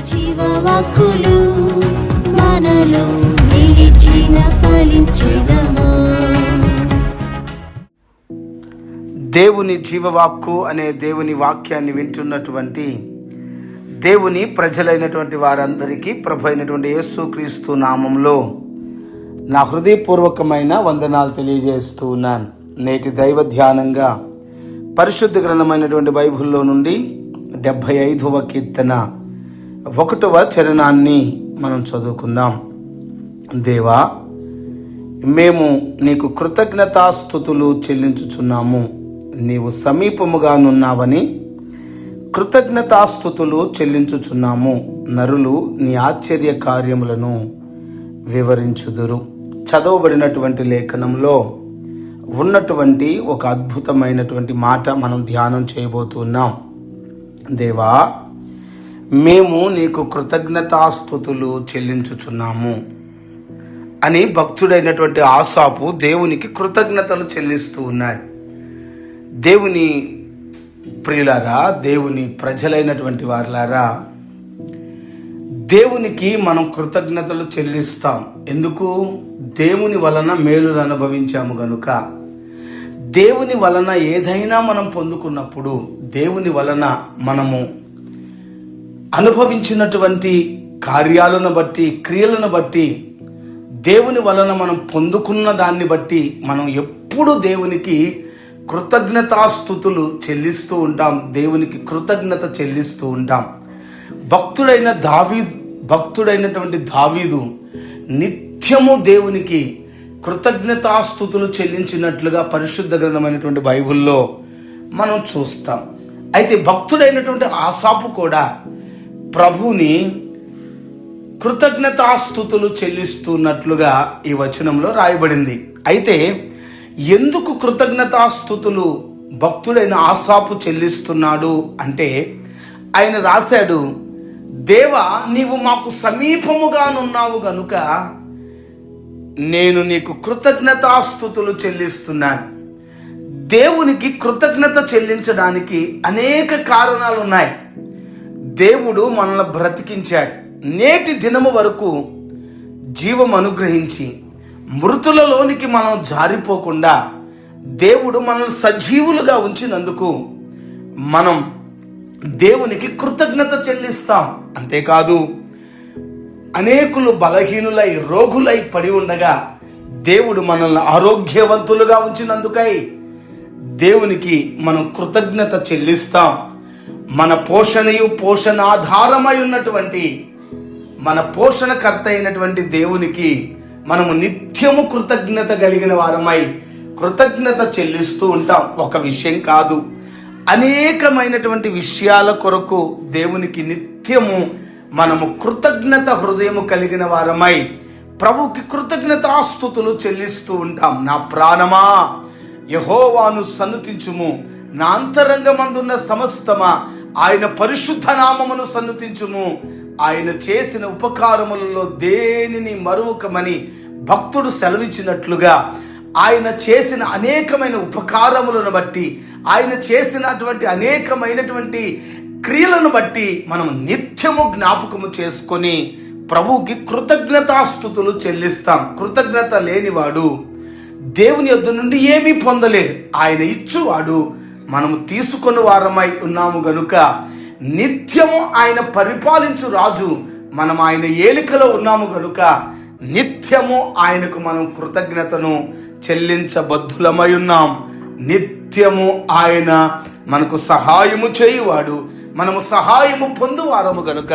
జీవవాక్కులు మనలో నిలిచిన ఫలించెదము. దేవుని జీవవాక్కు అనే దేవుని వాక్యాన్ని వింటున్నటువంటి దేవుని ప్రజలైనటువంటి వారందరికీ ప్రభు అయినటువంటి యేసుక్రీస్తు నామంలో నా హృదయపూర్వకమైన వందనాలు తెలియజేస్తూ ఉన్నాను. నేటి దైవ ధ్యానంగా పరిశుద్ధ గ్రంథమైనటువంటి బైబిల్లో నుండి 75వ కీర్తన 1వ చరణాన్ని మనం చదువుకుందాం. దేవా, మేము నీకు కృతజ్ఞతాస్తుతులు చెల్లించుచున్నాము. నీవు సమీపముగానున్నావని కృతజ్ఞతాస్తుతులు చెల్లించుచున్నాము. నరులు నీ ఆశ్చర్య కార్యములను వివరించుదురు. చదవబడినటువంటి లేఖనంలో ఉన్నటువంటి ఒక అద్భుతమైనటువంటి మాట మనం ధ్యానం చేయబోతున్నాం. దేవా, మేము నీకు కృతజ్ఞతాస్తుతులు చెల్లించుచున్నాము అని భక్తుడైనటువంటి ఆసాపు దేవునికి కృతజ్ఞతలు చెల్లిస్తూ ఉన్నాడు. దేవుని ప్రియులారా, దేవుని ప్రజలైనటువంటి వారులారా, దేవునికి మనం కృతజ్ఞతలు చెల్లిస్తాం. ఎందుకు? దేవుని వలన మేలులు అనుభవించాము గనుక. దేవుని వలన ఏదైనా మనం పొందుకున్నప్పుడు, దేవుని వలన మనము అనుభవించినటువంటి కార్యాలను బట్టి, క్రియలను బట్టి, దేవుని వలన మనం పొందుకున్న దాన్ని బట్టి మనం ఎప్పుడు దేవునికి కృతజ్ఞతాస్తుతులు చెల్లిస్తూ ఉంటాం. దేవునికి కృతజ్ఞత చెల్లిస్తూ ఉంటాం. భక్తుడైనటువంటి దావీదు నిత్యము దేవునికి కృతజ్ఞతాస్తుతులు చెల్లించినట్లుగా పరిశుద్ధ గ్రంథమైనటువంటి బైబిల్లో మనం చూస్తాం. అయితే భక్తుడైనటువంటి ఆసాపు కూడా ప్రభుని కృతజ్ఞతాస్తుతులు చెల్లిస్తున్నట్లుగా ఈ వచనంలో రాయబడింది. అయితే ఎందుకు కృతజ్ఞతాస్తుతులు భక్తుడైన ఆసాపు చెల్లిస్తున్నాడు అంటే, ఆయన రాశాడు, దేవా, నీవు మాకు సమీపముగానున్నావు గనుక నేను నీకు కృతజ్ఞతాస్తుతులు చెల్లిస్తున్నాను. దేవునికి కృతజ్ఞత చెల్లించడానికి అనేక కారణాలు ఉన్నాయి. దేవుడు మనల్ని బ్రతికించాడు. నేటి దినము వరకు జీవం అనుగ్రహించి మృతులలోనికి మనం జారిపోకుండా దేవుడు మనల్ని సజీవులుగా ఉంచినందుకు మనం దేవునికి కృతజ్ఞత చెల్లిస్తాం. అంతేకాదు, అనేకులు బలహీనులై రోగులై పడి ఉండగా దేవుడు మనల్ని ఆరోగ్యవంతులుగా ఉంచినందుకై దేవునికి మనం కృతజ్ఞత చెల్లిస్తాం. మన పోషణయు పోషణాధారమై ఉన్నటువంటి, మన పోషణకర్త అయినటువంటి దేవునికి మనము నిత్యము కృతజ్ఞత కలిగిన వారమై కృతజ్ఞత చెల్లిస్తూ ఉంటాం. ఒక విషయం కాదు, అనేకమైనటువంటి విషయాల కొరకు దేవునికి నిత్యము మనము కృతజ్ఞత హృదయము కలిగిన వారమై ప్రభుకి కృతజ్ఞతాస్తుతులు చెల్లిస్తూ ఉంటాం. నా ప్రాణమా యెహోవాను సన్నుతించుము, నా అంతరంగమందున్న సమస్తమా ఆయన పరిశుద్ధ నామమును సన్నుతించుము. ఆయన చేసిన ఉపకారములలో దేనిని మరువకమని భక్తుడు సెలవిచ్చినట్లుగా ఆయన చేసిన అనేకమైన ఉపకారములను బట్టి, ఆయన చేసినటువంటి అనేకమైనటువంటి క్రియలను బట్టి మనం నిత్యము జ్ఞాపకము చేసుకొని ప్రభువుకి కృతజ్ఞతాస్తుతులు చెల్లిస్తాం. కృతజ్ఞత లేనివాడు దేవుని యొద్ద నుండి ఏమీ పొందలేడు. ఆయన ఇచ్చువాడు, మనము తీసుకొని వారమై ఉన్నాము గనుక నిత్యము ఆయన పరిపాలించు రాజు, మనం ఆయన ఏలికలో ఉన్నాము గనుక నిత్యము ఆయనకు మనం కృతజ్ఞతను చెల్లించబద్ధులమై ఉన్నాం. నిత్యము ఆయన మనకు సహాయము చేయువాడు, మనము సహాయము పొందువారము గనుక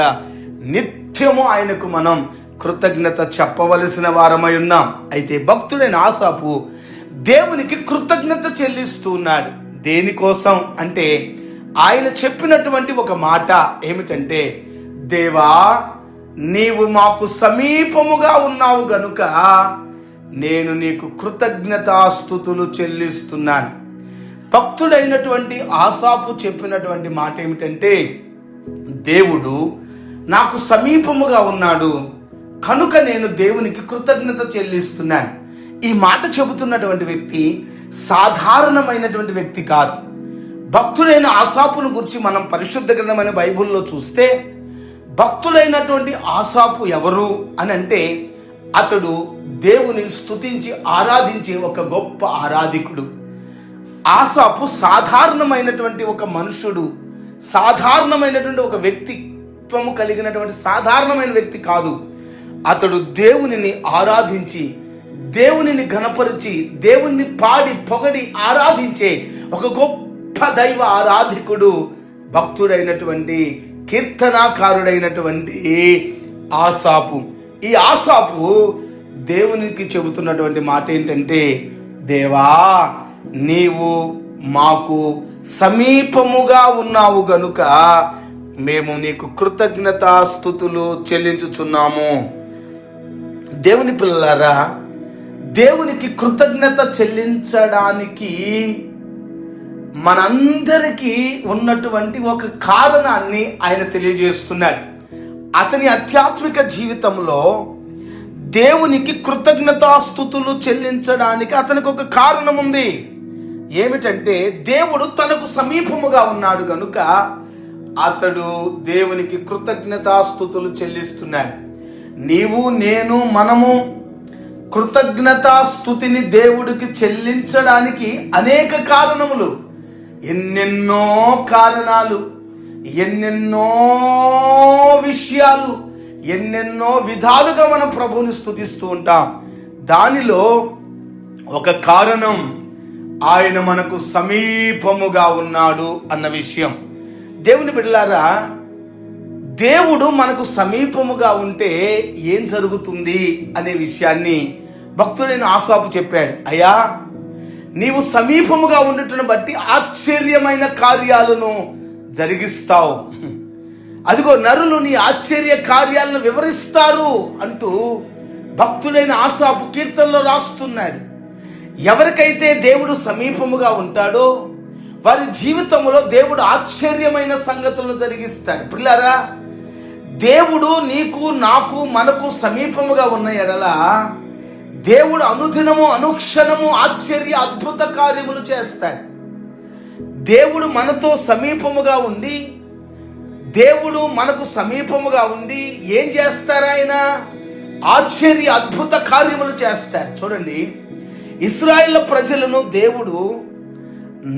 నిత్యము ఆయనకు మనం కృతజ్ఞత చెప్పవలసిన వారమై ఉన్నాం. అయితే భక్తుడైన ఆసాపు దేవునికి కృతజ్ఞత చెల్లిస్తూ ఉన్నాడు. దేనికోసం అంటే, ఆయన చెప్పినటువంటి ఒక మాట ఏమిటంటే, దేవా, నీవు మాకు సమీపముగా ఉన్నావు గనుక నేను నీకు కృతజ్ఞతాస్తుతులు చెల్లిస్తున్నాను. భక్తుడైనటువంటి ఆసాపు చెప్పినటువంటి మాట ఏమిటంటే, దేవుడు నాకు సమీపముగా ఉన్నాడు కనుక నేను దేవునికి కృతజ్ఞత చెల్లిస్తున్నాను. ఈ మాట చెబుతున్నటువంటి వ్యక్తి సాధారణమైనటువంటి వ్యక్తి కాదు. భక్తుడైన ఆసాపును గురించి మనం పరిశుద్ధ గ్రంథమైన బైబిల్లో చూస్తే భక్తుడైనటువంటి ఆసాపు ఎవరు అని అంటే అతడు దేవుని స్తుతించి ఆరాధించే ఒక గొప్ప ఆరాధికుడు. ఆసాపు సాధారణమైనటువంటి ఒక మనుషుడు, సాధారణమైనటువంటి ఒక వ్యక్తిత్వము కలిగినటువంటి సాధారణమైన వ్యక్తి కాదు. అతడు దేవునిని ఆరాధించి, దేవునిని ఘనపరిచి, దేవుణ్ణి పాడి పొగడి ఆరాధించే ఒక గొప్ప దైవ ఆరాధికుడు, భక్తుడైనటువంటి కీర్తనాకారుడైనటువంటి ఆసాపు. ఈ ఆసాపు దేవునికి చెబుతున్నటువంటి మాట ఏంటంటే, దేవా నీవు మాకు సమీపముగా ఉన్నావు గనుక మేము నీకు కృతజ్ఞతాస్తుతులు చెల్లించుచున్నాము. దేవుని పిల్లలారా, దేవునికి కృతజ్ఞత చెల్లించడానికి మనందరికీ ఉన్నటువంటి ఒక కారణాన్ని ఆయన తెలియజేస్తున్నాడు. అతని ఆధ్యాత్మిక జీవితంలో దేవునికి కృతజ్ఞతాస్తుతులు చెల్లించడానికి అతనికి ఒక కారణం ఉంది. ఏమిటంటే, దేవుడు తనకు సమీపముగా ఉన్నాడు గనుక అతడు దేవునికి కృతజ్ఞతాస్తుతులు చెల్లిస్తున్నాడు. నీవు, నేను, మనము కృతజ్ఞతాస్తుతిని దేవుడికి చెల్లించడానికి అనేక కారణములు, ఎన్నెన్నో కారణాలు, ఎన్నెన్నో విషయాలు, ఎన్నెన్నో విధాలుగా మనం ప్రభువుని స్తుతిస్తూ ఉంటాం. దానిలో ఒక కారణం ఆయన మనకు సమీపముగా ఉన్నాడు అన్న విషయం. దేవుని బిడ్డలారా, దేవుడు మనకు సమీపముగా ఉంటే ఏం జరుగుతుంది అనే విషయాన్ని భక్తుడైన ఆసాపు చెప్పాడు. అయ్యా, నీవు సమీపముగా ఉండటం బట్టి ఆశ్చర్యమైన కార్యాలను జరిగిస్తావు. అదిగో నరులు నీ ఆశ్చర్య కార్యాలను వివరిస్తారు అంటూ భక్తుడైన ఆసాపు కీర్తనలో రాస్తున్నాడు. ఎవరికైతే దేవుడు సమీపముగా ఉంటాడో వారి జీవితంలో దేవుడు ఆశ్చర్యమైన సంగతులను జరిగిస్తాడు. పిల్లారా, దేవుడు నీకు, నాకు, మనకు సమీపముగా ఉన్న ఎడల దేవుడు అనుదినము అనుక్షణము ఆశ్చర్య అద్భుత కార్యములు చేస్తాడు. దేవుడు మనతో సమీపముగా ఉండి, దేవుడు మనకు సమీపముగా ఉండి ఏం చేస్తారు? ఆయన ఆశ్చర్య అద్భుత కార్యములు చేస్తారు. చూడండి, ఇశ్రాయేలు ప్రజలను దేవుడు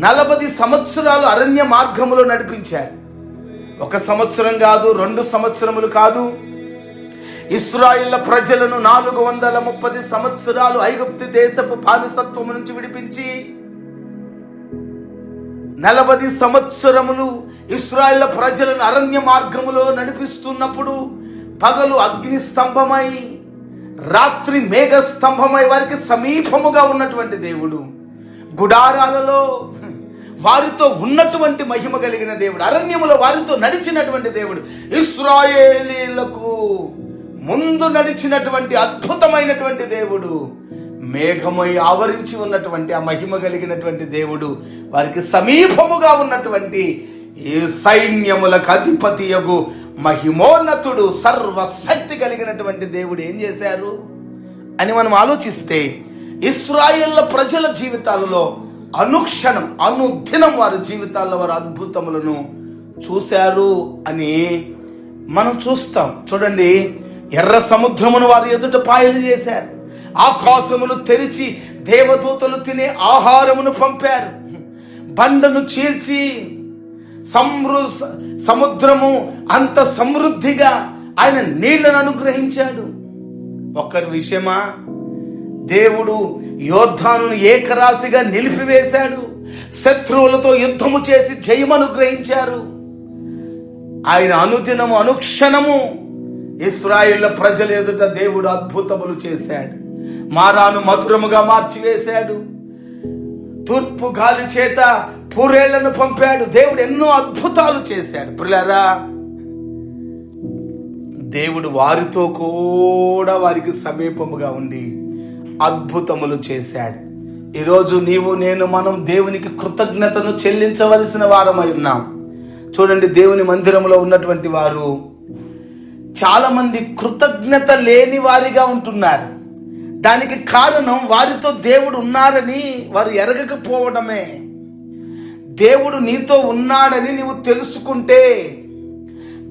40 సంవత్సరాలు అరణ్య మార్గములో నడిపించారు. 1 సంవత్సరం కాదు, 2 సంవత్సరములు కాదు. ఇశ్రాయేలు ప్రజలను 430 సంవత్సరాలు ఐగుప్తు దేశపు బానిసత్వము నుంచి విడిపించి 40 సంవత్సరములు ఇశ్రాయేలు ప్రజలను అరణ్య మార్గములో నడిపిస్తున్నప్పుడు పగలు అగ్ని స్తంభమై, రాత్రి మేఘ స్తంభమై వారికి సమీపముగా ఉన్నటువంటి దేవుడు, గుడారాలలో వారితో ఉన్నటువంటి మహిమ కలిగిన దేవుడు, అరణ్యములో వారితో నడిచినటువంటి దేవుడు, ఇశ్రాయేలీలకు ముందు నడిచినటువంటి అద్భుతమైనటువంటి దేవుడు, మేఘమై ఆవరించి ఉన్నటువంటి ఆ మహిమ కలిగినటువంటి దేవుడు, వారికి సమీపముగా ఉన్నటువంటి ఈ సైన్యములకు అధిపతియగు మహిమోన్నతుడు, సర్వశక్తి కలిగినటువంటి దేవుడు ఏం చేశారు అని మనం ఆలోచిస్తే, ఇశ్రాయేలు ప్రజల జీవితాలలో అనుక్షణం అనుదినం వారి జీవితాల్లో వారు అద్భుతములను చూశారు అని మనం చూస్తాం. చూడండి, ఎర్ర సముద్రమును వారి ఎదుట పాయలు చేశారు, ఆకాశమును తెరిచి దేవదూతలు తినే ఆహారమును పంపారు, బండను చీల్చి సముద్రము అంత సమృద్ధిగా ఆయన నీళ్లను అనుగ్రహించాడు. ఒక్కరి విషయమా, దేవుడు యోర్దానును ఏకరాశిగా నిలిపివేశాడు, శత్రువులతో యుద్ధము చేసి జయమనుగ్రహించారు. ఆయన అనుదినము అనుక్షణము ఇశ్రాయేలు ప్రజల ఎదుట దేవుడు అద్భుతములు చేశాడు. మారాను మధురముగా మార్చివేశాడు, తూర్పు గాలి చేత పూరేళ్లను పంపాడు. దేవుడు ఎన్నో అద్భుతాలు చేశాడు. పిల్లరా, దేవుడు వారితో కూడా వారికి సమీపముగా ఉండి అద్భుతములు చేశాడు. ఈరోజు నీవు, నేను, మనం దేవునికి కృతజ్ఞతను చెల్లించవలసిన వారమై ఉన్నాం. చూడండి, దేవుని మందిరంలో ఉన్నటువంటి వారు చాలా మంది కృతజ్ఞత లేని వారిగా ఉంటున్నారు. దానికి కారణం వారితో దేవుడు ఉన్నారని వారు ఎరగకపోవడమే. దేవుడు నీతో ఉన్నాడని నీవు తెలుసుకుంటే,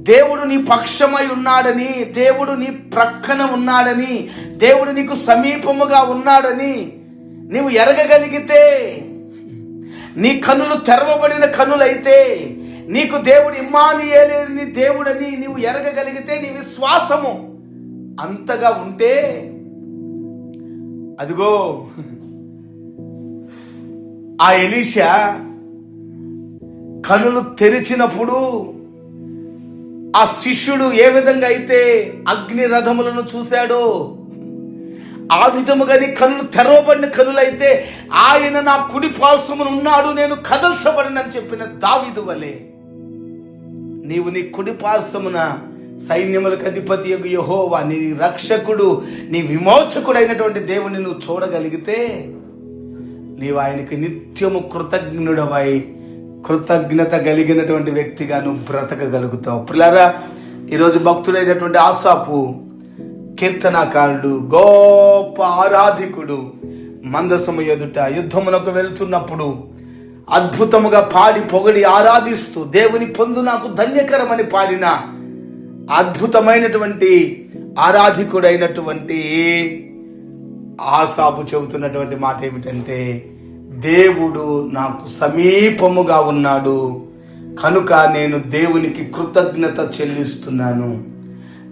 దేవుడు నీ పక్షమై ఉన్నాడని, దేవుడు నీ ప్రక్కన ఉన్నాడని, దేవుడు నీకు సమీపముగా ఉన్నాడని నీవు ఎరగగలిగితే, నీ కన్నులు తెరవబడిన కన్నులైతే, నీకు దేవుడు ఇమ్మానుయేలు దేవుడని నీవు ఎరగగలిగితే, నీ విశ్వాసము అంతగా ఉంటే, అదిగో ఆ ఎలీషా కన్నులు తెరిచినప్పుడు ఆ శిష్యుడు ఏ విధంగా అయితే అగ్ని రథములను చూశాడో, ఆ విధముగా నీ కన్నులు తెరవబడిన కన్నులైతే, ఆయన నా కుడి పార్శ్వమున ఉన్నాడు, నేను కదల్చబడినని చెప్పిన దావీదు వలె నీవు నీ కుడి పార్శ్వమున సైన్యములకు అధిపతి యెహోవా, నీ రక్షకుడు, నీ విమోచకుడు అయినటువంటి దేవుని నువ్వు చూడగలిగితే, నీవు ఆయనకి నిత్యము కృతజ్ఞుడవై కృతజ్ఞత కలిగినటువంటి వ్యక్తిగా నువ్వు బ్రతకగలుగుతావు. పిల్లరా, ఈరోజు భక్తుడైనటువంటి ఆసాపు కీర్తనాకారుడు, గొప్ప ఆరాధికుడు, మందసము ఎదుట యుద్ధమునకు వెళుతున్నప్పుడు అద్భుతముగా పాడి పొగడి ఆరాధిస్తూ దేవుని పొందు నాకు ధన్యకరమని పాడిన అద్భుతమైనటువంటి ఆరాధికుడైనటువంటి ఆసాపు చెబుతున్నటువంటి మాట ఏమిటంటే, దేవుడు నాకు సమీపముగా ఉన్నాడు కనుక నేను దేవునికి కృతజ్ఞత చెల్లిస్తున్నాను.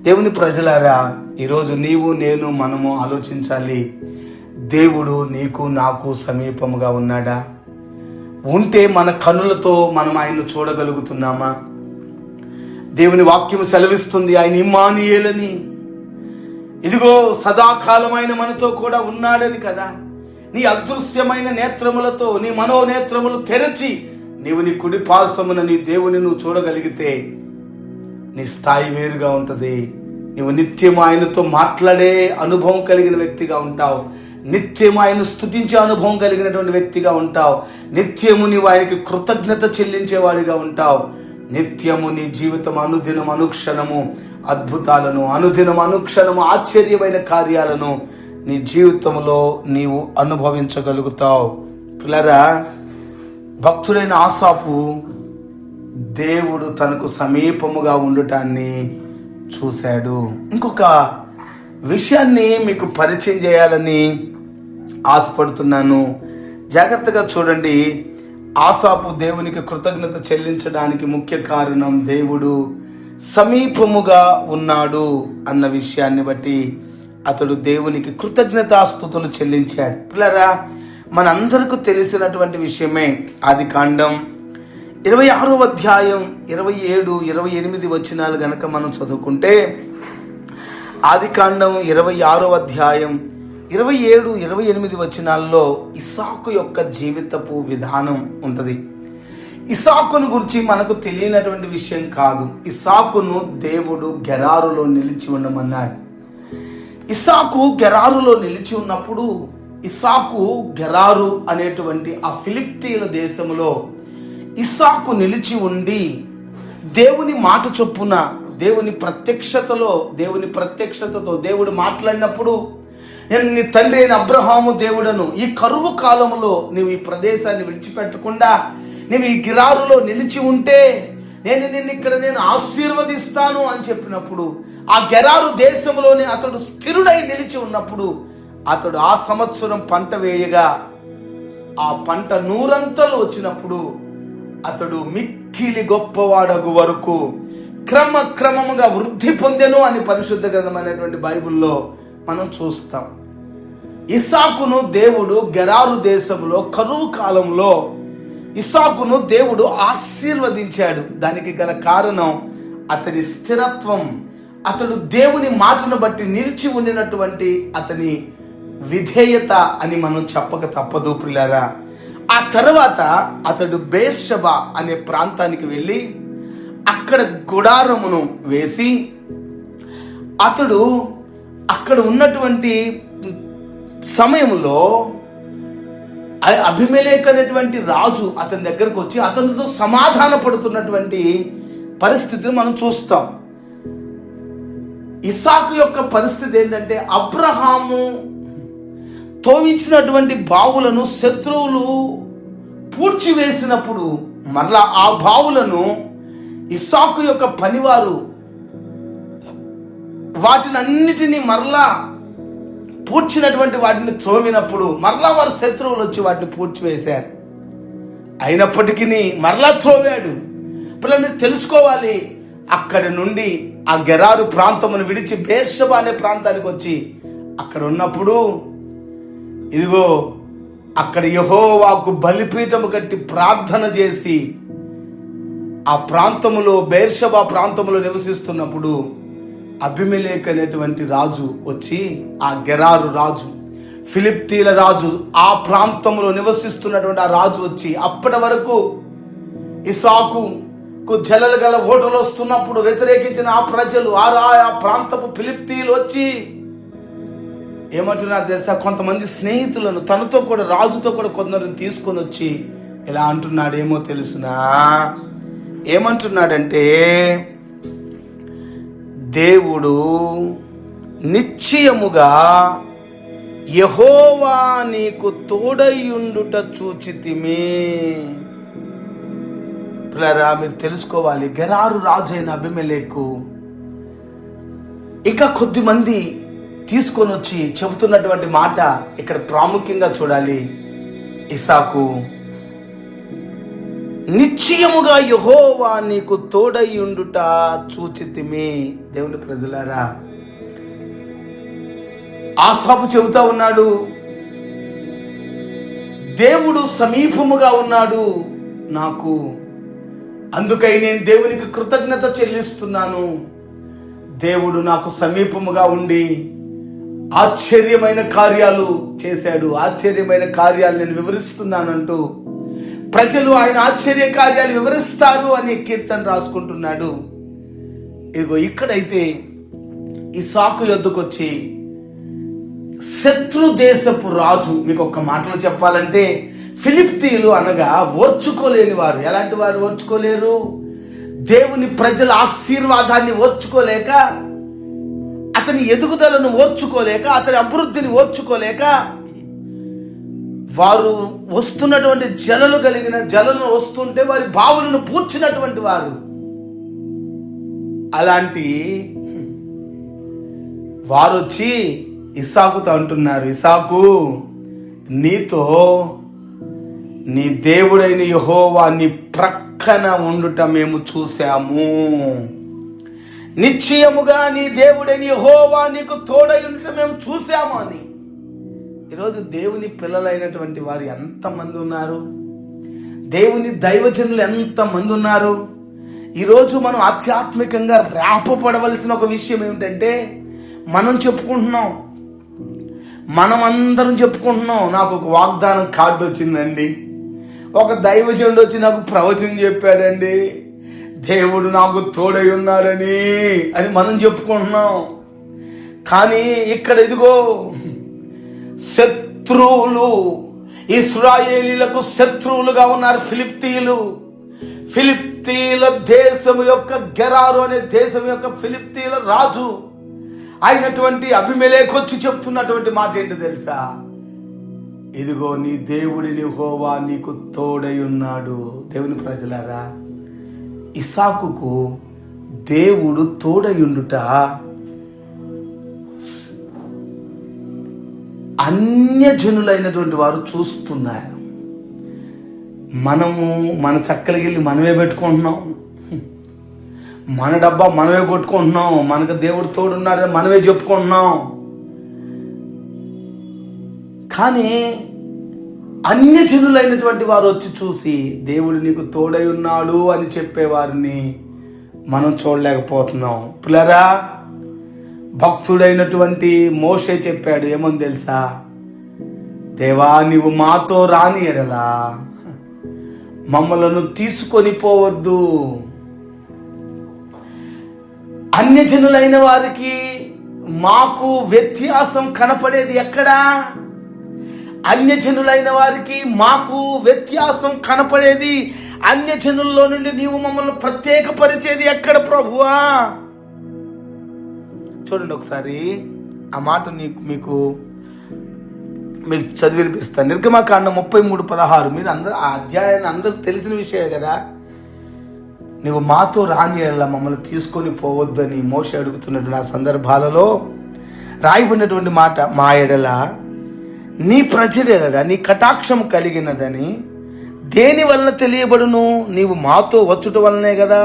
దేవుని ప్రజలారా, ఈరోజు నీవు నేను మనము ఆలోచించాలి. దేవుడు నీకు నాకు సమీపముగా ఉన్నాడా? ఉంటే మన కన్నులతో మనం ఆయన్ను చూడగలుగుతున్నామా? దేవుని వాక్యము సెలవిస్తుంది ఆయన ఇమ్మానుయేలని, ఇదిగో సదాకాలమైన మనతో కూడా ఉన్నాడని కదా. నీ అదృశ్యమైన నేత్రములతో, నీ మనోనేత్రములు తెరచి నీవు నీ కుడి పార్శ్వమున నీ దేవుని నువ్వు చూడగలిగితే నీ స్థాయి వేరుగా ఉంటుంది. నీవు నిత్యం ఆయనతో మాట్లాడే అనుభవం కలిగిన వ్యక్తిగా ఉంటావు. నిత్యం ఆయన స్తుతించే అనుభవం కలిగినటువంటి వ్యక్తిగా ఉంటావు. నిత్యము నీవు ఆయనకి కృతజ్ఞత చెల్లించేవాడిగా ఉంటావు. నిత్యము నీ జీవితం అనుదినం అనుక్షణము అద్భుతాలను, అనుదినం అనుక్షణము ఆశ్చర్యమైన కార్యాలను నీ జీవితంలో నీవు అనుభవించగలుగుతావు. పిల్లరా, భక్తుడైన ఆసాపు దేవుడు తనకు సమీపముగా ఉండటాన్ని చూశాడు. ఇంకొక విషయాన్ని మీకు పరిచయం చేయాలని ఆశపడుతున్నాను. జాగ్రత్తగా చూడండి. ఆసాపు దేవునికి కృతజ్ఞత చెల్లించడానికి ముఖ్య కారణం దేవుడు సమీపముగా ఉన్నాడు అన్న విషయాన్ని బట్టి అతడు దేవునికి కృతజ్ఞతాస్తుతులు చెల్లించాడు. పిల్లరా, మనందరికీ తెలిసినటువంటి విషయమే. ఆదికాండం 26వ అధ్యాయం 27, 28 వచనాలు గనక మనం చదువుకుంటే, ఆదికాండం 26వ అధ్యాయం 27, 28 వచనాల్లో ఇస్సాకు యొక్క జీవితపు విధానం ఉంటుంది. ఇస్సాకును గురించి మనకు తెలియనటువంటి విషయం కాదు. ఇస్సాకును దేవుడు గెరారులో నిలిచి ఉండమన్నాడు. ఇస్సాకు గెరారులో నిలిచి ఉన్నప్పుడు, ఇస్సాకు గెరారు అనేటువంటి ఆ ఫిలిప్తీయుల దేశంలో ఇస్సాకు నిలిచి ఉండి దేవుని మాట చొప్పున దేవుని ప్రత్యక్షతతో దేవుడు మాట్లాడినప్పుడు, నేను నీ తండ్రి అయిన అబ్రహాము దేవుడను, ఈ కరువు కాలంలో నీవు ఈ ప్రదేశాన్ని విడిచిపెట్టకుండా నీవు ఈ గిరారులో నిలిచి ఉంటే నేను నిన్ను ఇక్కడ ఆశీర్వదిస్తాను అని చెప్పినప్పుడు, ఆ గెరారు దేశంలోనే అతడు స్థిరుడై నిలిచి ఉన్నప్పుడు, అతడు ఆ సంవత్సరం పంట వేయగా ఆ పంట 100 వచ్చినప్పుడు అతడు మిక్కిలి గొప్పవాడగు వరకు క్రమక్రమముగా వృద్ధి పొందెను అని పరిశుద్ధ గ్రంథమైనటువంటి బైబిల్లో మనం చూస్తాం. ఇస్సాకును దేవుడు గెరారు దేశంలో కరువు కాలంలో ఇస్సాకును దేవుడు ఆశీర్వదించాడు. దానికి గల కారణం అతని స్థిరత్వం, అతడు దేవుని మాటను బట్టి నిలిచి ఉండినటువంటి అతని విధేయత అని మనం చెప్పక తప్పదు ప్రియులారా. ఆ తర్వాత అతడు బేర్షెబా అనే ప్రాంతానికి వెళ్ళి అక్కడ గుడారమును వేసి, అతడు అక్కడ ఉన్నటువంటి సమయంలో అబీమెలెకు అనేటువంటి రాజు అతని దగ్గరకు వచ్చి అతనితో సమాధాన పడుతున్నటువంటి పరిస్థితిని మనం చూస్తాం. ఇస్సాకు యొక్క పరిస్థితి ఏంటంటే, అబ్రహాము తోవించినటువంటి బావులను శత్రువులు పూడ్చివేసినప్పుడు మరలా ఆ బావులను ఇస్సాకు యొక్క పనివారు వాటిని అన్నిటినీ మరలా పూడ్చినటువంటి వాటిని త్రోమినప్పుడు మరలా వారి శత్రువులు వచ్చి వాటిని పూడ్చివేశారు. అయినప్పటికీ మరలా త్రోవాడు. పిల్లలు మీరు తెలుసుకోవాలి, అక్కడి నుండి ఆ గెరారు ప్రాంతమును విడిచి బేర్షెబా అనే ప్రాంతానికి వచ్చి అక్కడ ఉన్నప్పుడు ఇదిగో అక్కడ యెహోవాకు బలిపీఠము కట్టి ప్రార్థన చేసి ఆ ప్రాంతములో బేర్షెబా ప్రాంతములో నివసిస్తున్నప్పుడు అబీమెలెకు అనేటువంటి రాజు వచ్చి, ఆ గెరారు రాజు, ఫిలిప్తీల రాజు, ఆ ప్రాంతంలో నివసిస్తున్నటువంటి ఆ రాజు వచ్చి, అప్పటి వరకు ఇస్సాకుకు జలలు గల ఓటలు వస్తున్నప్పుడు వ్యతిరేకించిన ఆ ప్రజలు ఆ ప్రాంతపు ఫిలిప్తీలు వచ్చి ఏమంటున్నారు తెలుసా? కొంతమంది స్నేహితులను తనతో కూడా రాజుతో కూడా కొందరు తీసుకొని వచ్చి ఇలా అంటున్నాడు. ఏమో తెలుసునా? ఏమంటున్నాడంటే, దేవుడు నిశ్చయముగా యెహోవా నీకు తోడయుండుట చూచితిమి. పిల్లరా మీరు తెలుసుకోవాలి, గెరారు రాజు అయిన అబీమెలెకు ఇంకా కొద్ది మంది తీసుకొని వచ్చి చెబుతున్నటువంటి మాట ఇక్కడ ప్రాముఖ్యంగా చూడాలి. ఇస్సాకు నిశ్చయముగా యెహోవా నీకు తోడయుండుట చూచితిమి. దేవుని ప్రజలారా, ఆసాపు చెబుతా ఉన్నాడు, దేవుడు సమీపముగా ఉన్నాడు నాకు, అందుకై నేను దేవునికి కృతజ్ఞత చెల్లిస్తున్నాను. దేవుడు నాకు సమీపముగా ఉండి ఆశ్చర్యమైన కార్యాలు చేశాడు, ఆశ్చర్యమైన కార్యాలు నేను వివరిస్తున్నానంటూ ప్రజలు ఆయన ఆశ్చర్య కార్యాలు వివరిస్తారు అని కీర్తన రాసుకుంటున్నాడు. ఇదిగో ఇక్కడైతే ఇస్సాకు యొద్దకు వచ్చి శత్రు దేశపు రాజు, మీకు ఒక్క మాటలో చెప్పాలంటే ఫిలిప్తీయులు అనగా ఓర్చుకోలేని వారు. ఎలాంటి వారు ఓర్చుకోలేరు? దేవుని ప్రజల ఆశీర్వాదాన్ని ఓర్చుకోలేక, అతని ఎదుగుదలను ఓర్చుకోలేక, అతని అభివృద్ధిని ఓర్చుకోలేక, వారు వస్తున్నటువంటి జలలను వస్తుంటే వారి బావులను పూడ్చినటువంటి వారు. అలాంటి వారు వచ్చి ఇస్సాకుతో అంటున్నారు, ఇస్సాకు, నీతో నీ దేవుడైన యెహోవా నీ ప్రక్కన ఉండుట మేము చూసాము. నిశ్చయముగా నీ దేవుడైన యెహోవా నీకు తోడై ఉండుట మేము చూసాము అని. ఈరోజు దేవుని పిల్లలైనటువంటి వారు ఎంతమంది ఉన్నారు? దేవుని దైవజనులు ఎంతమంది ఉన్నారు? ఈరోజు మనం ఆధ్యాత్మికంగా రేపపడవలసిన ఒక విషయం ఏమిటంటే, మనం చెప్పుకుంటున్నాం, మనం అందరం చెప్పుకుంటున్నాం, నాకు ఒక వాగ్దానం కార్డు వచ్చిందండి, ఒక దైవజనుడు వచ్చి నాకు ప్రవచనం చెప్పాడండి, దేవుడు నాకు తోడై ఉన్నాడని అని మనం చెప్పుకుంటున్నాం. కానీ ఇక్కడ ఇదిగో శత్రువులు, ఇశ్రాయేలీలకు శత్రువులుగా ఉన్నారు ఫిలిప్తీయులు. ఫిలిప్తీయుల దేశం యొక్క గెరారు అనే దేశం యొక్క ఫిలిప్తీయుల రాజు అయినటువంటి అబీమెలెకు వచ్చి చెప్తున్నటువంటి మాట ఏంటో తెలుసా? ఇదిగో నీ దేవుడిని యెహోవా నీకు తోడై ఉన్నాడు. దేవుని ప్రజలారా, ఇస్సాకుకు దేవుడు తోడయుండుట అన్యజనులైనటువంటి వారు చూస్తున్నారు. మనము మన చక్కలకెళ్ళి మనమే పెట్టుకుంటున్నాం, మన డబ్బా మనమే కొట్టుకుంటున్నాం, మనకు దేవుడు తోడున్నాడని మనమే చెప్పుకుంటున్నాం. కానీ అన్యజనులైనటువంటి వారు వచ్చి చూసి దేవుడు నీకు తోడై ఉన్నాడు అని చెప్పేవారిని మనం చూడలేకపోతున్నాం. పిల్లరా, భక్తుడైనటువంటి మోషే చెప్పాడు, ఏమని తెలుసా? దేవా, నీవు మాతో రాని ఎడలా మమ్మలను తీసుకొని పోవద్దు. అన్యజనులైన వారికి మాకు వ్యత్యాసం కనపడేది ఎక్కడా? అన్యజనులైన వారికి మాకు వ్యత్యాసం కనపడేది, అన్యజనుల్లో నుండి నీవు మమ్మల్ని ప్రత్యేకపరిచేది ఎక్కడ ప్రభువా? చూడండి ఒకసారి ఆ మాట మీకు చదివి వినిపిస్తాను. నిర్గమకాండం 33:16. మీరు అందరూ ఆ అధ్యాయాన్ని అందరికి తెలిసిన విషయమే కదా. నువ్వు మాతో రాని ఎడల మమ్మల్ని తీసుకొని పోవద్దని మోషే అడుగుతున్నటువంటి ఆ సందర్భాలలో రాయబడినటువంటి మాట, మా ఎడల నీ ప్రజల ఎడల నీ కటాక్షం కలిగినదని దేని వలన తెలియబడును? నీవు మాతో వచ్చుట వలనే కదా.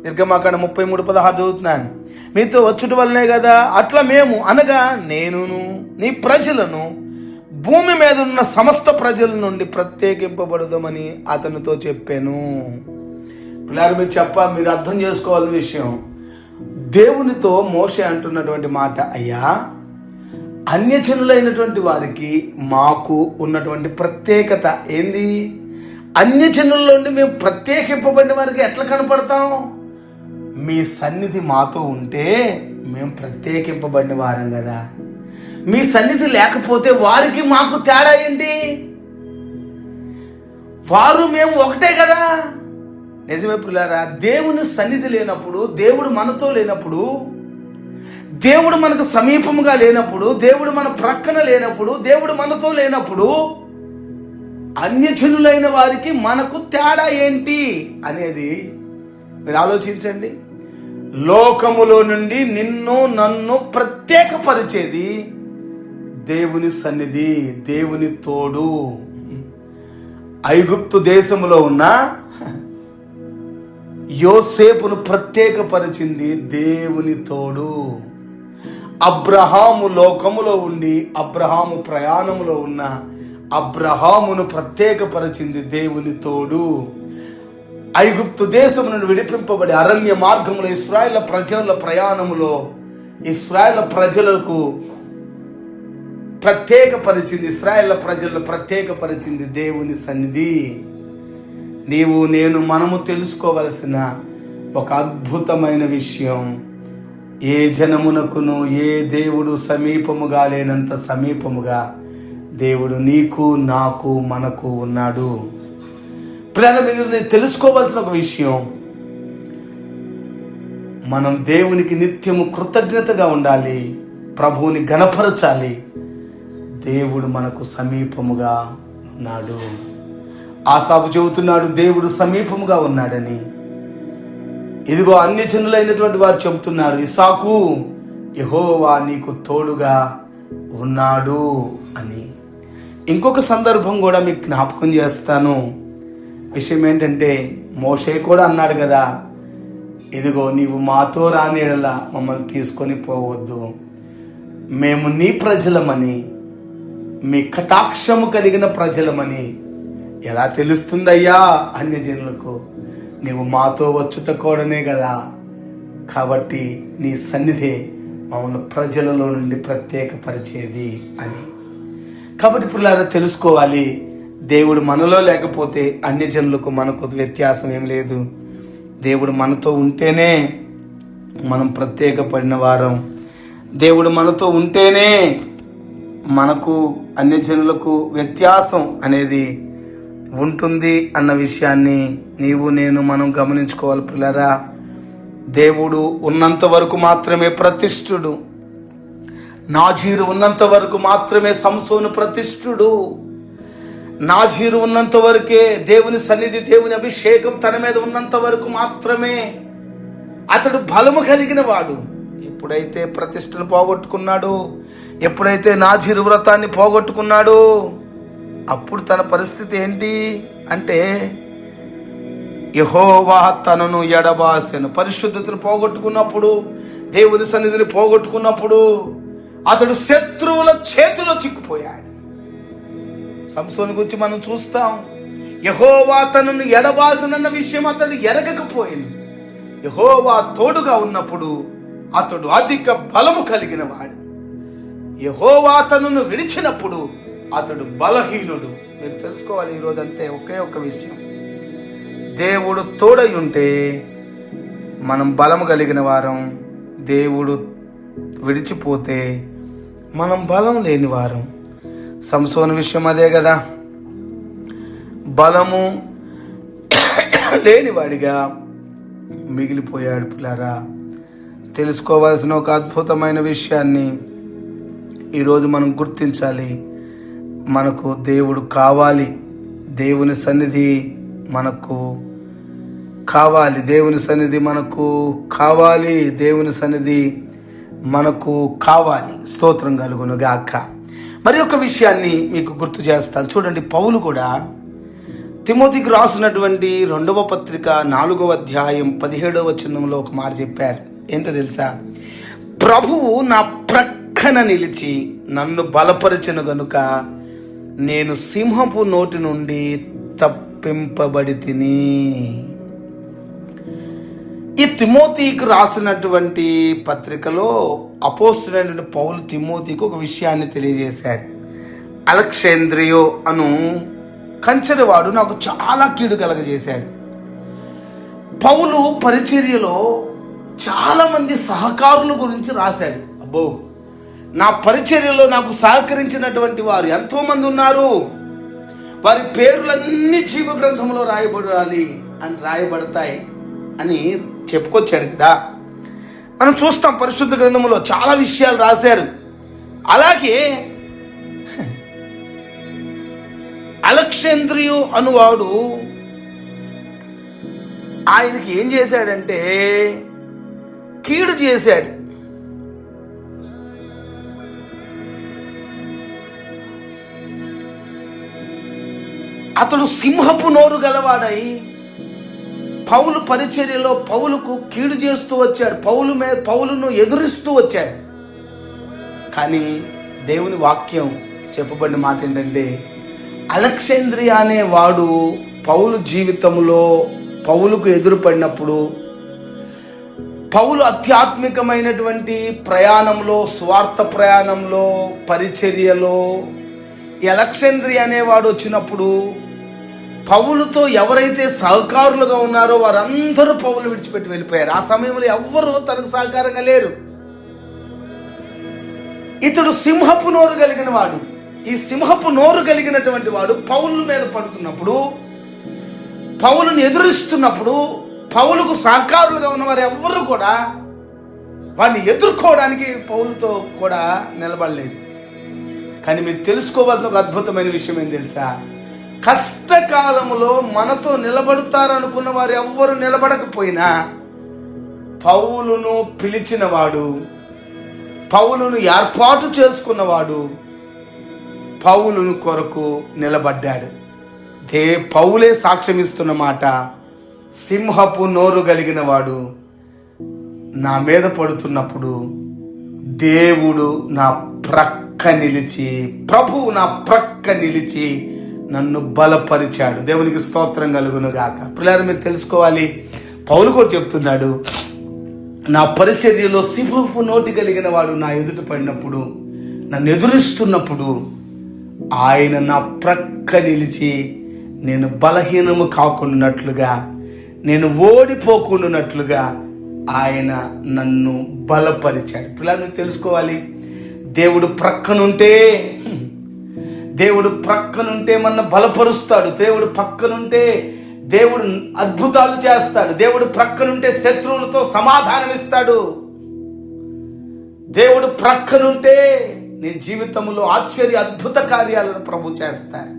నిర్గమాకాండ 33:16 చదువుతున్నాను. మీతో వచ్చుట వలనే కదా. అట్లా మేము అనగా నేనును నీ ప్రజలను భూమి మీద ఉన్న సమస్త ప్రజల నుండి ప్రత్యేకింపబడదామని అతనితో చెప్పాను. పిల్లలు మీరు అర్థం చేసుకోవాల్సిన విషయం, దేవునితో మోషే అంటున్నటువంటి మాట, అయ్యా అన్యజనులైనటువంటి వారికి మాకు ఉన్నటువంటి ప్రత్యేకత ఏంది? అన్యజనుల్లో నుండి మేము ప్రత్యేకింపబడిన వారికి ఎట్లా కనపడతాం? మీ సన్నిధి మాతో ఉంటే మేము ప్రత్యేకింపబడిన వారం కదా. మీ సన్నిధి లేకపోతే వారికి మాకు తేడా ఏంటి? వారు మేము ఒకటే కదా. నిజమే పిల్లారా, దేవుని సన్నిధి లేనప్పుడు, దేవుడు మనతో లేనప్పుడు, దేవుడు మనకు సమీపముగా లేనప్పుడు, దేవుడు మన ప్రక్కన లేనప్పుడు, దేవుడు మనతో లేనప్పుడు అన్యజనులైన వారికి మనకు తేడా ఏంటి అనేది మీరు ఆలోచించండి. లోకములో నుండి నిన్ను నన్ను ప్రత్యేకపరిచేది దేవుని సన్నిధి, దేవుని తోడు. ఐగుప్తు దేశంలో ఉన్న యోసేపును ప్రత్యేకపరిచింది దేవుని తోడు. అబ్రహాము లోకములో ఉండి అబ్రహాము ప్రయాణములో ఉన్న అబ్రహామును ప్రత్యేకపరిచింది దేవుని తోడు. ఐగుప్తు దేశం నుండి విడిపింపబడి అరణ్య మార్గములో ఇశ్రాయేల్ ప్రజల ప్రయాణములో ఇశ్రాయేల్ ప్రజలకు ప్రత్యేకపరిచింది, ఇశ్రాయేల్ ప్రజలను ప్రత్యేకపరిచింది దేవుని సన్నిధి. నీవు నేను మనము తెలుసుకోవలసిన ఒక అద్భుతమైన విషయం, ఏ జనమునకును ఏ దేవుడు సమీపముగా లేనంత సమీపముగా దేవుడు నీకు నాకు మనకు ఉన్నాడు. పిల్లలు మీరు తెలుసుకోవాల్సిన ఒక విషయం, మనం దేవునికి నిత్యము కృతజ్ఞతగా ఉండాలి, ప్రభువుని ఘనపరచాలి. దేవుడు మనకు సమీపముగా ఉన్నాడు. ఆసాపు చెబుతున్నాడు దేవుడు సమీపముగా ఉన్నాడని. ఇదిగో అన్యజనులైనటువంటి వారు చెబుతున్నారు, ఇస్సాకు యెహోవా నీకు తోడుగా ఉన్నాడు అని. ఇంకొక సందర్భం కూడా మీకు జ్ఞాపకం చేస్తాను. విషయం ఏంటంటే, మోషే కూడా అన్నాడు కదా, ఇదిగో నీవు మాతో రాని యెడల మమ్మల్ని తీసుకొని పోవద్దు, మేము నీ ప్రజలమని, మీ కటాక్షము కలిగిన ప్రజలమని ఎలా తెలుస్తుందయ్యా అన్యజనులకు? నీవు మాతో వచ్చుట కూడానే కదా. కాబట్టి నీ సన్నిధే మమ్మల్ని ప్రజలలో నుండి ప్రత్యేకపరిచేది అని. కాబట్టి పిల్లలు తెలుసుకోవాలి, దేవుడు మనలో లేకపోతే అన్యజనులకు మనకు వ్యత్యాసం ఏం లేదు. దేవుడు మనతో ఉంటేనే మనం ప్రత్యేకపడిన వారం. దేవుడు మనతో ఉంటేనే మనకు అన్యజనులకు వ్యత్యాసం అనేది ఉంటుంది అన్న విషయాన్ని నీవు నేను మనం గమనించుకోవాలి పిల్లరా. దేవుడు ఉన్నంత వరకు మాత్రమే ప్రతిష్ఠుడు. నాజీరు ఉన్నంత వరకు మాత్రమే సంసోను ప్రతిష్ఠుడు. నాజీరు ఉన్నంత వరకే దేవుని సన్నిధి, దేవుని అభిషేకం తన మీద ఉన్నంత వరకు మాత్రమే అతడు బలము కలిగిన వాడు. ఎప్పుడైతే ప్రతిష్టను పోగొట్టుకున్నాడో, ఎప్పుడైతే నాజీరు వ్రతాన్ని పోగొట్టుకున్నాడో, అప్పుడు తన పరిస్థితి ఏంటి అంటే, యెహోవా తనను ఎడబాసెను. పరిశుద్ధతను పోగొట్టుకున్నప్పుడు, దేవుని సన్నిధిని పోగొట్టుకున్నప్పుడు అతడు శత్రువుల చేతిలో చిక్కుపోయాడు. సంసోను గురించి మనం చూస్తాం. యెహోవా తనను ఎడబాసనన్న విషయం అతడు ఎరగకపోయింది. యెహోవా తోడుగా ఉన్నప్పుడు అతడు అధిక బలము కలిగిన వాడు. యెహోవా తనను విడిచినప్పుడు అతడు బలహీనుడు. మీరు తెలుసుకోవాలి ఈరోజు అంతే ఒకే ఒక్క విషయం, దేవుడు తోడై ఉంటే మనం బలము కలిగిన వారం, దేవుడు విడిచిపోతే మనం బలం లేని వారం. సంసోను విషయం అదే కదా, బలము లేనివాడిగా మిగిలిపోయాడు. పిల్లారా, తెలుసుకోవాల్సిన ఒక అద్భుతమైన విషయాన్ని ఈరోజు మనం గుర్తించాలి. మనకు దేవుడు కావాలి, దేవుని సన్నిధి మనకు కావాలి. దేవుని సన్నిధి మనకు కావాలి. దేవుని సన్నిధి మనకు కావాలి. స్తోత్రం కలుగును గాక. మరి ఒక విషయాన్ని మీకు గుర్తు చేస్తాను. చూడండి, పౌలు కూడా తిమోతికి రాసినటువంటి 2వ పత్రిక 4వ అధ్యాయం 17వ వచనంలో ఒక మాట చెప్పారు. ఏంటో తెలుసా? ప్రభువు నా ప్రక్కన నిలిచి నన్ను బలపరచెను గనుక నేను సింహపు నోటి నుండి తప్పింపబడి తిని. ఈ తిమోతికి రాసినటువంటి పత్రికలో అపోస్తలుడైన పౌలు తిమోతికి ఒక విషయాన్ని తెలియజేశాడు. అలెగ్జాంద్రియో అను కంచెరవాడు నాకు చాలా కీడు కలగజేశాడు. పౌలు పరిచర్యలో చాలా మంది సహకారుల గురించి రాశాడు. అబ్బో, నా పరిచర్యలో నాకు సహకరించినటువంటి వారు ఎంతో మంది ఉన్నారు, వారి పేర్లన్నీ జీవ గ్రంథంలో రాయబడతాయి అని చెప్పుకొచ్చాడు కదా. మనం చూస్తాం పరిశుద్ధ గ్రంథంలో చాలా విషయాలు రాశారు. అలాగే అలెగ్జాంద్రియు అనువాడు ఆయనకి ఏం చేశాడంటే కీడు చేశాడు. అతడు సింహపు నోరు గలవాడై పౌలు పరిచర్యలో పౌలుకు కీడు చేస్తూ వచ్చాడు. పౌలును ఎదురిస్తూ వచ్చాడు. కానీ దేవుని వాక్యం చెప్పబడిన మాట ఏంటంటే, అలెగ్జాంద్రియా అనే వాడు పౌలు జీవితంలో పౌలుకు ఎదురుపడినప్పుడు, పౌలు ఆధ్యాత్మికమైనటువంటి ప్రయాణంలో, స్వార్థ ప్రయాణంలో, పరిచర్యలో ఈ అలెగ్జాంద్రియా అనేవాడు వచ్చినప్పుడు పౌలుతో ఎవరైతే సహకారులుగా ఉన్నారో వారందరూ పౌలు విడిచిపెట్టి వెళ్ళిపోయారు. ఆ సమయంలో ఎవ్వరూ తనకు సహకారంగా లేరు. ఇతడు సింహపు నోరు కలిగిన వాడు. ఈ సింహపు నోరు కలిగినటువంటి వాడు పౌలు మీద పడుతున్నప్పుడు, పౌలుని ఎదురిస్తున్నప్పుడు, పౌలుకు సహకారులుగా ఉన్నవారు ఎవ్వరూ కూడా వాడిని ఎదుర్కోవడానికి పౌలుతో కూడా నిలబడలేదు. కానీ మీరు తెలుసుకోవాల్సిన ఒక అద్భుతమైన విషయం ఏం తెలుసా? కష్టకాలములో మనతో నిలబడతారనుకున్న వారు ఎవ్వరు నిలబడకపోయినా పౌలును పిలిచినవాడు, పౌలును ఏర్పాటు చేసుకున్నవాడు పౌలును కొరకు నిలబడ్డాడు. పౌలే సాక్ష్యం ఇస్తున్న మాట, సింహపు నోరు కలిగిన వాడు నా మీద పడుతున్నప్పుడు దేవుడు నా ప్రక్క నిలిచి, ప్రభువు నా ప్రక్క నిలిచి నన్ను బలపరిచాడు. దేవునికి స్తోత్రం కలుగును గాక. పిల్లలు మీరు తెలుసుకోవాలి, పౌలు కూడా చెప్తున్నాడు, నా పరిచర్యలో సింహపు నోటి కలిగిన వాడు నా ఎదుట పడినప్పుడు, నన్ను ఎదురిస్తున్నప్పుడు ఆయన నా ప్రక్క నిలిచి నేను బలహీనము కాకుండానట్లుగా, నేను ఓడిపోకుండానట్లుగా ఆయన నన్ను బలపరిచాడు. పిల్లలు మీరు తెలుసుకోవాలి, దేవుడు ప్రక్కనుంటే మన బలపరుస్తాడు. దేవుడు పక్కనుంటే దేవుడు అద్భుతాలు చేస్తాడు. దేవుడు ప్రక్కనుంటే శత్రువులతో సమాధానం ఇస్తాడు. దేవుడు ప్రక్కనుంటే నీ జీవితంలో అద్భుత కార్యాలను ప్రభు చేస్తాడు.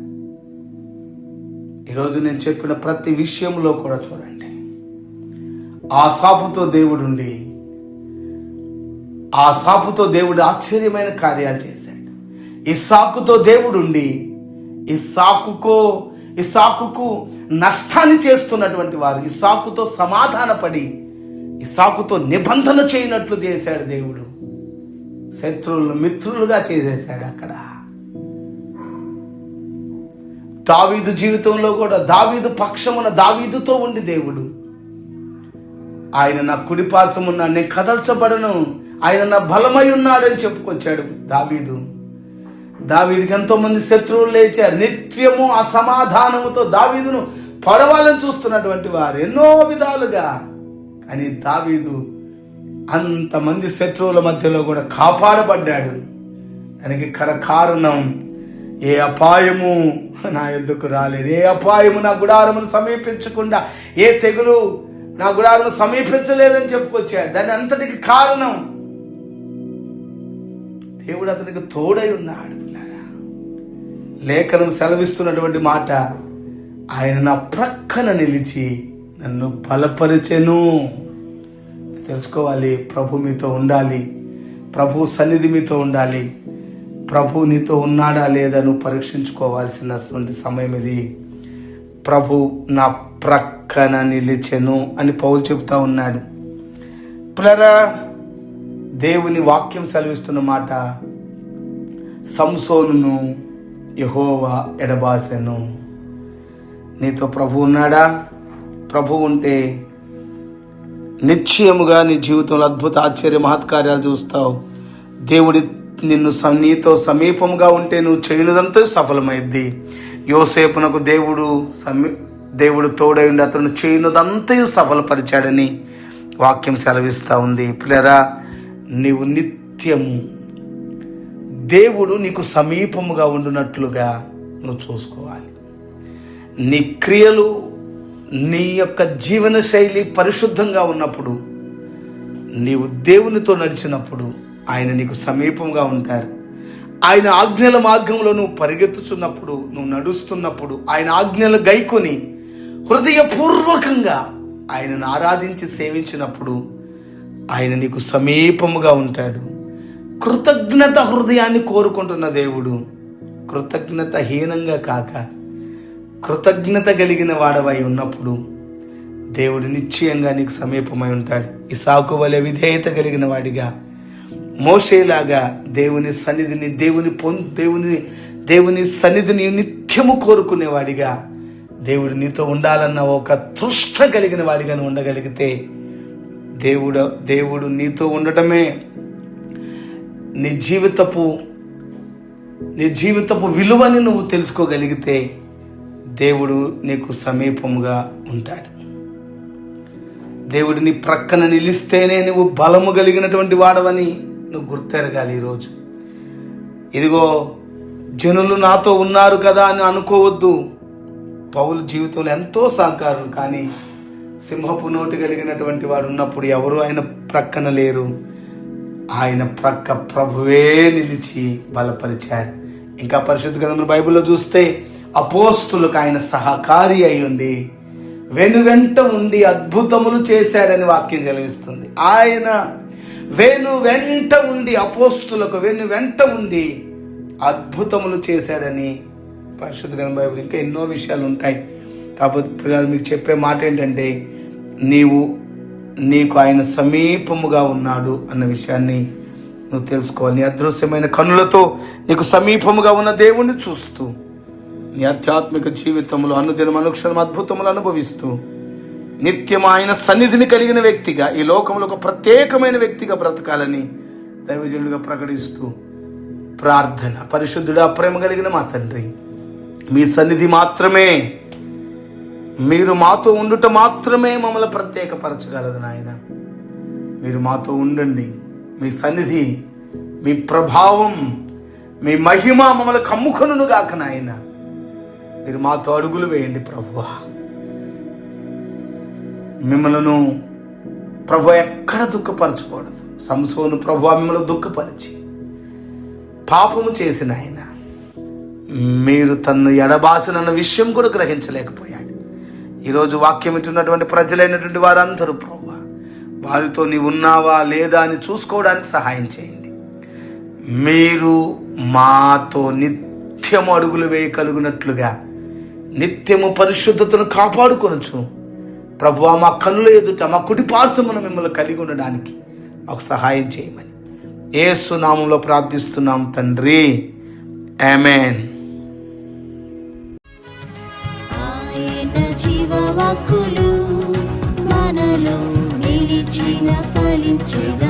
ఈరోజు నేను చెప్పిన ప్రతి విషయంలో కూడా చూడండి, ఆసాపుతో దేవుడు ఆశ్చర్యమైన కార్యాలు చేశాడు. ఇస్సాకుతో దేవుడుండి ఇస్సాకుకు నష్టాన్ని చేస్తున్నటువంటి వారు ఇస్సాకుతో సమాధానపడి ఇస్సాకుతో నిబంధన చేయనట్లు చేశాడు. దేవుడు శత్రువులను మిత్రులుగా చేసేశాడు. అక్కడ దావీదు జీవితంలో కూడా దావీదు పక్షమున దావీదుతో ఉండి దేవుడు, ఆయన నా కుడి పార్శ్వమున్నాడు, నేను కదల్చబడను, ఆయన నా బలమై ఉన్నాడని చెప్పుకొచ్చాడు దావీదుకి ఎంతో మంది శత్రువులు లేచారు. నిత్యము అసమాధానముతో దావీదును పడవాలని చూస్తున్నటువంటి వారు ఎన్నో విధాలుగా. కానీ దావీదు అంతమంది శత్రువుల మధ్యలో కూడా కాపాడబడ్డాడు. దానికి కారణం, ఏ అపాయము నా యొద్దకు రాలేదు, ఏ అపాయము నా గుడారమును సమీపించకుండా, ఏ తెగులు నా గుడారమును సమీపించలేదని చెప్పుకొచ్చాడు. దాని అంతటికి కారణం దేవుడు అతనికి తోడై ఉన్నాడు. లేఖనం సెలవిస్తున్నటువంటి మాట, ఆయన నా ప్రక్కన నిలిచి నన్ను బలపరిచెను. తెలుసుకోవాలి, ప్రభు మీతో ఉండాలి, ప్రభు సన్నిధి మీతో ఉండాలి. ప్రభు నీతో ఉన్నాడా లేదా నువ్వు పరీక్షించుకోవాల్సినటువంటి సమయం ఇది. ప్రభు నా ప్రక్కన నిలిచెను అని పౌలు చెబుతా ఉన్నాడు. పిల్లరా, దేవుని వాక్యం సెలవిస్తున్న మాట, సంసోనును యెహోవా ఎడబాసెను. నీతో ప్రభు ఉన్నాడా? ప్రభు ఉంటే నిశ్చయముగా నీ జీవితంలో అద్భుత ఆశ్చర్య మహత్కార్యాలు చూస్తావు. దేవుడి నీతో సమీపంగా ఉంటే నువ్వు చేయనిదంతా సఫలమైద్ది. యోసేపునకు దేవుడు తోడై ఉండి అతను చేయనిదంతా సఫలపరిచాడని వాక్యం సెలవిస్తూ ఉంది. పిల్లరా, నీవు నిత్యము దేవుడు నీకు సమీపముగా ఉండునట్లుగా నువ్వు చూసుకోవాలి. నీ క్రియలు, నీ యొక్క జీవన శైలి పరిశుద్ధంగా ఉన్నప్పుడు, నీవు దేవునితో నడిచినప్పుడు ఆయన నీకు సమీపంగా ఉంటారు. ఆయన ఆజ్ఞల మార్గంలో నువ్వు పరిగెత్తుచున్నప్పుడు, నువ్వు నడుస్తున్నప్పుడు, ఆయన ఆజ్ఞలు గైకొని హృదయపూర్వకంగా ఆయనను ఆరాధించి సేవించినప్పుడు ఆయన నీకు సమీపముగా ఉంటాడు. కృతజ్ఞత హృదయాన్ని కోరుకుంటున్న దేవుడు, కృతజ్ఞత హీనంగా కాక కృతజ్ఞత కలిగిన వాడవై ఉన్నప్పుడు దేవుడు నిశ్చయంగా నీకు సమీపమై ఉంటాడు. ఇసాకు వలె విధేయత కలిగిన వాడిగా, మోషేలాగా దేవుని సన్నిధిని దేవుని సన్నిధిని నిత్యము కోరుకునేవాడిగా, దేవుడు నీతో ఉండాలన్న ఒక తృష్ణ కలిగిన వాడిగా నువ్వు ఉండగలిగితే, దేవుడు నీతో ఉండటమే నీ జీవితపు విలువని నువ్వు తెలుసుకోగలిగితే దేవుడు నీకు సమీపముగా ఉంటాడు. దేవుడు నీ ప్రక్కన నిలిస్తేనే నువ్వు బలము కలిగినటువంటి వాడవని నువ్వు గుర్తెరగాలి. ఈరోజు ఇదిగో జనులు నాతో ఉన్నారు కదా అని అనుకోవద్దు. పౌలు జీవితంలో ఎంతో సహకారులు, కానీ సింహపు నోటి కలిగినటువంటి వాడు ఉన్నప్పుడు ఎవరు ఆయన ప్రక్కన లేరు. ఆయన ప్రక్క ప్రభువే నిలిచి బలపరిచారు. ఇంకా పరిశుద్ధ గ్రంథం బైబిల్లో చూస్తే అపోస్తులకు ఆయన సహకారి అయి ఉండి వెనువెంట ఉండి అద్భుతములు చేశాడని వాక్యం సెలవిస్తుంది. ఆయన వెనువెంట ఉండి అపోస్తులకు వెనువెంట ఉండి అద్భుతములు చేశాడని పరిశుద్ధ గ్రంథం బైబిల్. ఇంకా ఎన్నో విషయాలు ఉంటాయి. కాకపోతే పిల్లలు మీకు చెప్పే మాట ఏంటంటే, నీకు ఆయన సమీపముగా ఉన్నాడు అన్న విషయాన్ని నువ్వు తెలుసుకోవాలి. నీ అదృశ్యమైన కన్నులతో నీకు సమీపముగా ఉన్న దేవుణ్ణి చూస్తూ, నీ ఆధ్యాత్మిక జీవితంలో అనుదినం అనుక్షణం అద్భుతములు అనుభవిస్తూ, నిత్యం ఆయన సన్నిధిని కలిగిన వ్యక్తిగా, ఈ లోకంలో ఒక ప్రత్యేకమైన వ్యక్తిగా బ్రతకాలని దైవజనుడిగా ప్రకటిస్తూ ప్రార్థన. పరిశుద్ధుడా, ప్రేమ కలిగిన మా తండ్రి, మీ సన్నిధి మాత్రమే, మీరు మాతో ఉండుట మాత్రమే మమ్మల్ని ప్రత్యేకపరచగలదు నాయన. మీరు మాతో ఉండండి. మీ సన్నిధి, మీ ప్రభావం, మీ మహిమ మమ్మల్ని కమ్ముకొనును గాక నాయన. మీరు మాతో అడుగులు వేయండి ప్రభువా. మిమ్మల్ని ప్రభు ఎక్కడ దుఃఖపరచకూడదు. సంసోను ప్రభువా మిమ్మల్ని దుఃఖపరిచి పాపము చేసిన ఆయన మీరు తన్ను ఎడబాసినన్న విషయం కూడా గ్రహించలేకపోయాడు. ఈరోజు వాక్యం ఇస్తున్నటువంటి ప్రజలైనటువంటి వారందరూ ప్రభువా, వారితో నీవు ఉన్నావా లేదా అని చూసుకోవడానికి సహాయం చేయండి. మీరు మాతో నిత్యము అడుగులు వేయగలుగునట్లుగా నిత్యము పరిశుద్ధతను కాపాడుకొనొచ్చు ప్రభువా. మా కన్నుల ఎదుట మా కుడి పార్శ్వమున మిమ్మల్ని కలిగి ఉండడానికి మాకు సహాయం చేయమని యేసు నామములో ప్రార్థిస్తున్నాం తండ్రి, ఆమేన్. ఆయన జీవవాక్కులు మనలో నిలిచిన ఫలించిన